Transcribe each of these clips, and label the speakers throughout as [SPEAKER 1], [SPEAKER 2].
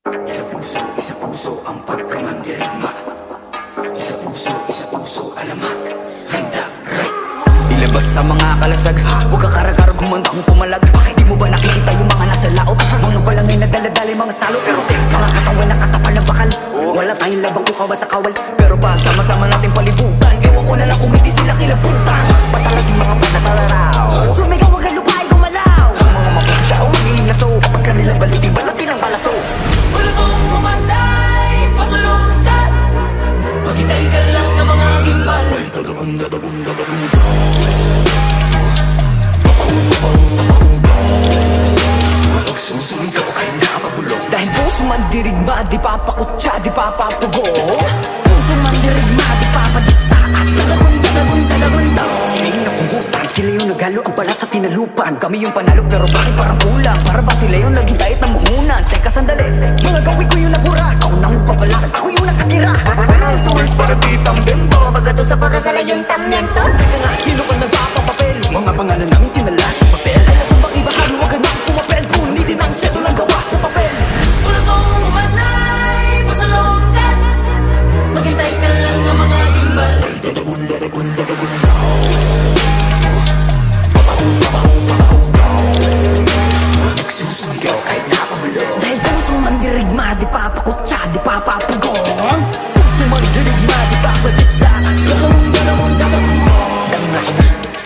[SPEAKER 1] Isa puso ang pagkamandirigma. Isa puso, alamat. Handa, right. Ilabas sa mga kalasag, huwag ka karagarag, humanda kung pumalag. Di mo ba nakikita yung mga nasa laot? Mga balangay na daladali, mga salot. Mga katawan na katapal ng bakal. Wala tayong labang kukawal sa kawal. Pero pag sama-sama natin palibutan, ewan ko na lang kung hindi sila kilabutan. Patalas yung mga panatalaraw, sumigaw wag ang lupain gumalaw. Ang mga mapapasya o magiging naso, kapag kanilang baliti, balutin ang palaso. Wala kong umanday, pasaluntat. Maghintay ka lang ng mga gimbal. Magsusumigaw kahit nakapabulong. Dahil puso man dirigma, di papakutsa, di papapugo. Puso man dirigma, di papadikta. At talagun. Sila yung napungutan, sila yung naghalo ang balat sa tinalupan. Kami yung panalo pero bakit parang kulang? Para ba sila yung naghintayat ng muhunan? Teka sandali, mga gawin ko yung nagura. Ako nang magpapalakad, ako yung nakatira. Buenos tours para ditang bembo. Pagdato sa parasala yung tamyento. Teka nga, sino ka nagpapapapel? Mga pangalan namin tinala sa papel. Alam kong bakibahalo, wag ka nang pumapel. Punitin ang seto lang gawa sa papel. Wala kong umanay, pasalungkat. Maghintay ka lang ng mga gimbal. Nagsusumigaw kahit napabulong. Dahil puso man dirigma, di papakutsa, di papapugong. Puso man dirigma, di papadikta.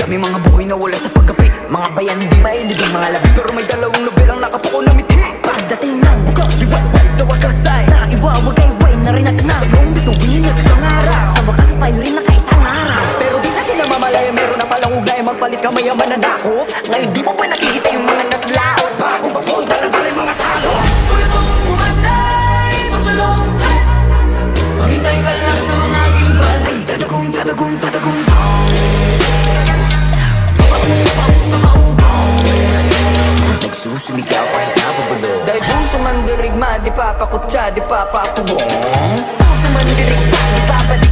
[SPEAKER 1] Dami mga buhay na wala sa paggapi. Mga bayan hindi mailibing mga labi. Pero may dalawang nobelang nakapuko na mithi. Pagdating ng bukang liwayway sa wakas ay naiwa, wagay-way na rin natin na yung bituin at isang araw. Sa wakas tayo rin nakaisang araw. Pero di natin namamalaya, meron na palang ugay. Magpalit ka mayaman na nako. Ngayon di mo pa nakikita yung mga naslaot. Bagong papuol, daladalay mga salo. Wala kong umanay, pasalungkat. Maghintay ka lang ng mga gimbal. Ay tadagong nagsusumigaw kahit napabulong. Dahil puso man dirigma, di papakutsa, di papapugong. Puso man dirigma, di papadik.